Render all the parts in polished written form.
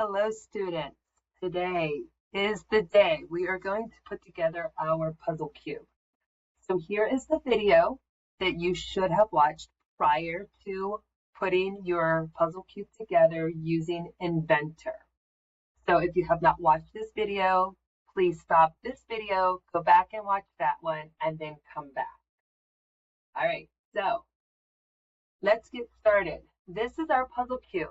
Hello, students. Today is the day we are going to put together our puzzle cube. So here is the video that you should have watched prior to putting your puzzle cube together using Inventor. So if you have not watched this video, please stop this video, go back and watch that one, and then come back. All right, so let's get started. This is our puzzle cube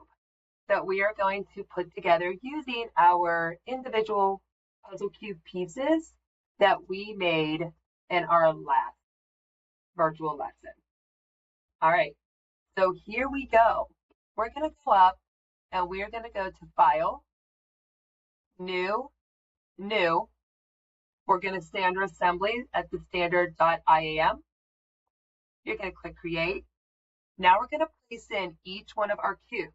that we are going to put together using our individual puzzle cube pieces that we made in our last virtual lesson. All right, so here we go. We're going to go up and we are going to go to File, New, New. We're going to stay under Assembly at the standard.iam. You're going to click Create. Now we're going to place in each one of our cubes.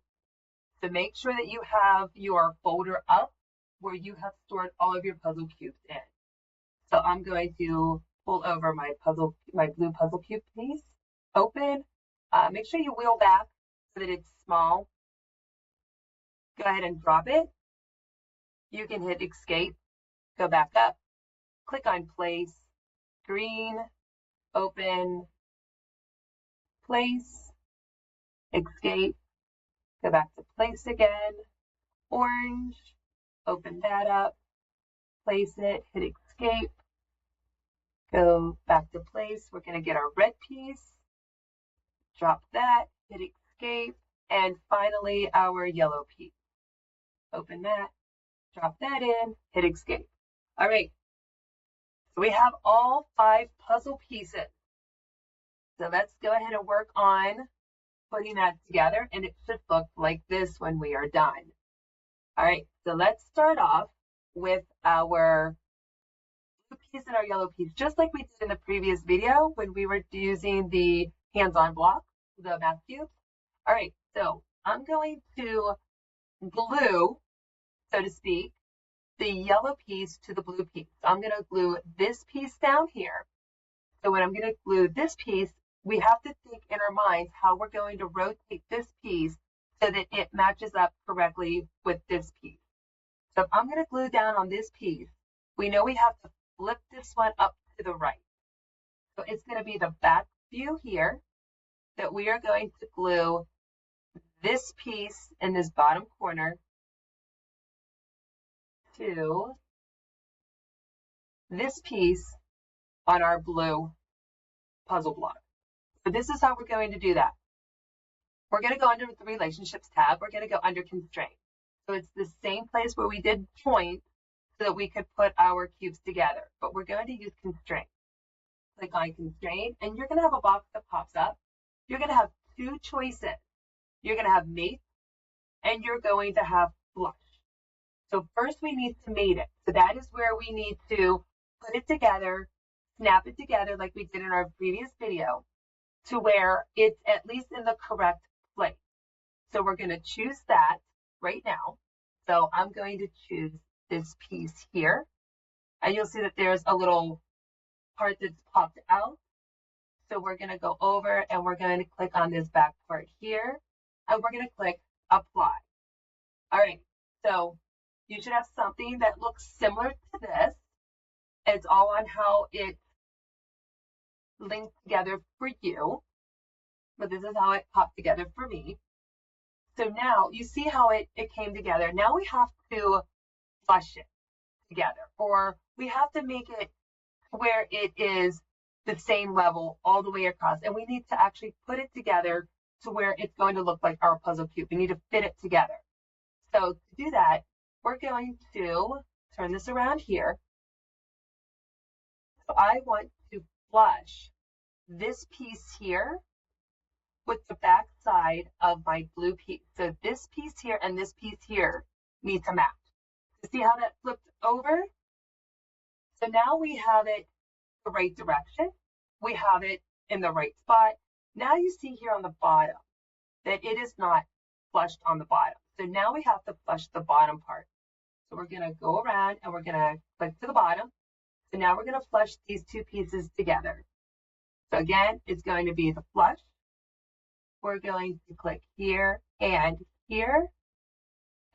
So make sure that you have your folder up where you have stored all of your puzzle cubes in. So I'm going to pull over my blue puzzle cube piece, open. Make sure you wheel back so that it's small. Go ahead and drop it. You can hit Escape, go back up, click on Place, green, open, place, Escape. Go back to place again, orange, open that up, place it, hit escape, go back to place. We're going to get our red piece, drop that, hit escape, and finally our yellow piece. Open that, drop that in, hit escape. All right, so we have all 5 puzzle pieces. So let's go ahead and work on putting that together, and it should look like this when we are done. All right, so let's start off with our blue piece and our yellow piece, just like we did in the previous video when we were using the hands-on block, the math cubes. All right, so I'm going to glue, so to speak, the yellow piece to the blue piece. So I'm going to glue this piece down here. So when I'm going to glue this piece, we have to think in our minds how we're going to rotate this piece so that it matches up correctly with this piece. So if I'm going to glue down on this piece, we know we have to flip this one up to the right. So it's going to be the back view here that we are going to glue this piece in this bottom corner to this piece on our blue puzzle block. So this is how we're going to do that. We're going to go under the Relationships tab. We're going to go under Constraint. So it's the same place where we did Point so that we could put our cubes together. But we're going to use Constraint. Click on Constraint, and you're going to have a box that pops up. You're going to have 2 choices. You're going to have Mate, and you're going to have Flush. So first we need to mate it. So that is where we need to put it together, snap it together like we did in our previous video, to where it's at least in the correct place. So we're going to choose that right now. So I'm going to choose this piece here. And you'll see that there's a little part that's popped out. So we're going to go over and we're going to click on this back part here. And we're going to click Apply. All right, so you should have something that looks similar to this. It's all on how it linked together for you, but this is how it popped together for me. So now you see how it came together. Now we have to flush it together, or we have to make it where it is the same level all the way across, and we need to actually put it together to where it's going to look like our puzzle cube. We need to fit it together. So to do that, we're going to turn this around here. So I want to flush this piece here with the back side of my blue piece. So this piece here and this piece here need to match. See how that flipped over? So now we have it the right direction. We have it in the right spot. Now you see here on the bottom that it is not flushed on the bottom. So now we have to flush the bottom part. So we're going to go around and we're going to click to the bottom. So now we're going to flush these 2 pieces together. So again, it's going to be the flush. We're going to click here and here,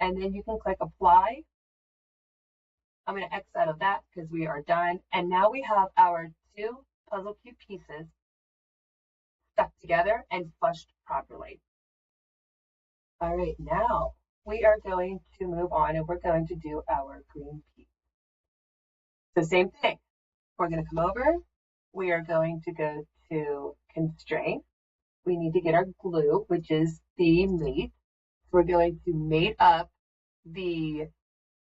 and then you can click apply. I'm going to X out of that because we are done. And now we have our 2 puzzle cube pieces stuck together and flushed properly. All right, now we are going to move on and we're going to do our green piece. So same thing. We're going to come over. We are going to go to constraint. We need to get our glue, which is the mate. So we're going to mate up the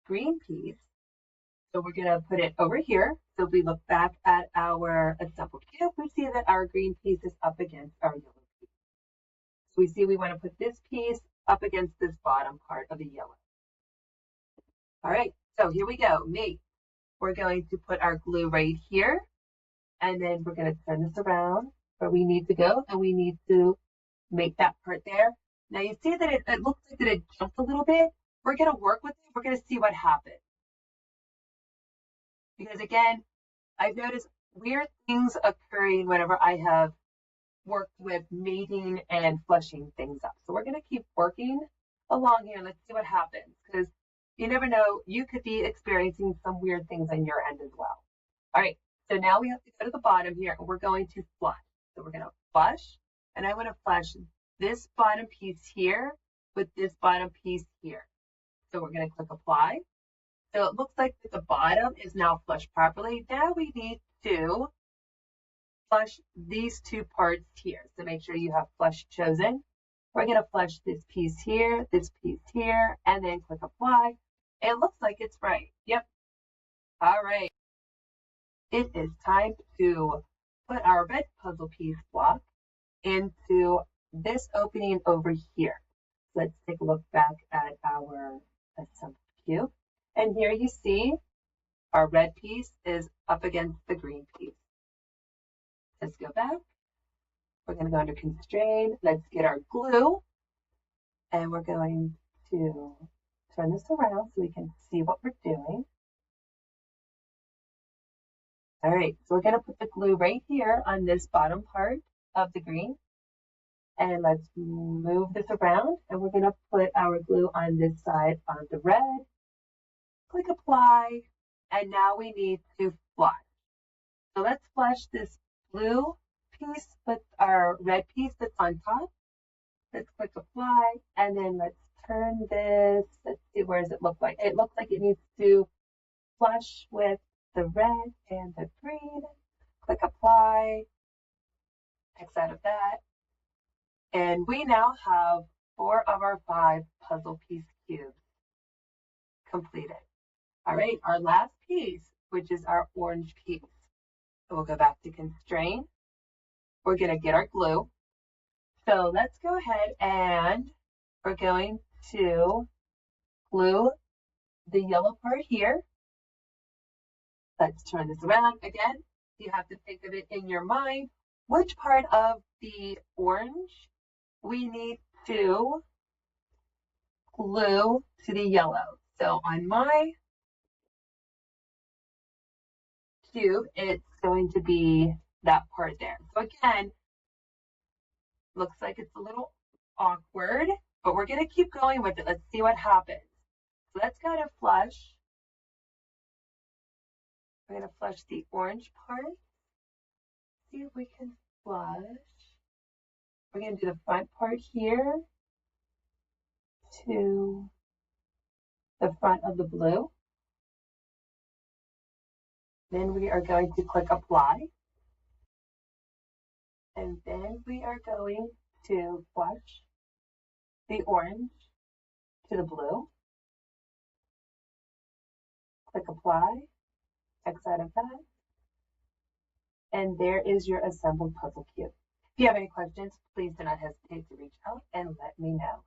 green piece. So we're going to put it over here. So if we look back at our assembled cube, we see that our green piece is up against our yellow piece. So we see we want to put this piece up against this bottom part of the yellow. All right, so here we go, mate. We're going to put our glue right here, and then we're going to turn this around where we need to go, and we need to make that part there. Now you see that it looks like that it jumped a little bit. We're going to work with it. We're going to see what happens. Because again, I've noticed weird things occurring whenever I have worked with mating and flushing things up. So we're going to keep working along here. Let's see what happens, because you never know, you could be experiencing some weird things on your end as well. All right, so now we have to go to the bottom here and we're going to flush. So we're going to flush, and I want to flush this bottom piece here with this bottom piece here. So we're going to click apply. So it looks like the bottom is now flushed properly. Now we need to flush these 2 parts here. So make sure you have flush chosen. We're going to flush this piece here, and then click apply. It looks like it's right. Yep. All right. It is time to put our red puzzle piece block into this opening over here. Let's take a look back at our assembled cube. And here you see our red piece is up against the green piece. Let's go back. We're going to go under constraint. Let's get our glue. And we're going to turn this around so we can see what we're doing. All right, so we're going to put the glue right here on this bottom part of the green. And let's move this around. And we're going to put our glue on this side on the red. Click apply. And now we need to flush. So let's flush this blue piece with our red piece that's on top. Let's click apply, and then let's turn this. Let's see, where does it look like? It looks like it needs to flush with the red and the green. Click apply, X out of that. And we now have 4 of our 5 puzzle piece cubes completed. All right, our last piece, which is our orange piece. So we'll go back to constraint. We're going to get our glue. So let's go ahead and we're going to glue the yellow part here. Let's turn this around again. You have to think of it in your mind. Which part of the orange we need to glue to the yellow? So on my cube, it's going to be that part there. So again, looks like it's a little awkward, but we're going to keep going with it. Let's see what happens. So let's go to flush. We're going to flush the orange part. See if we can flush. We're going to do the front part here to the front of the blue. Then we are going to click apply. And then we are going to flush the orange to the blue. Click apply, X out of that. And there is your assembled puzzle cube. If you have any questions, please do not hesitate to reach out and let me know.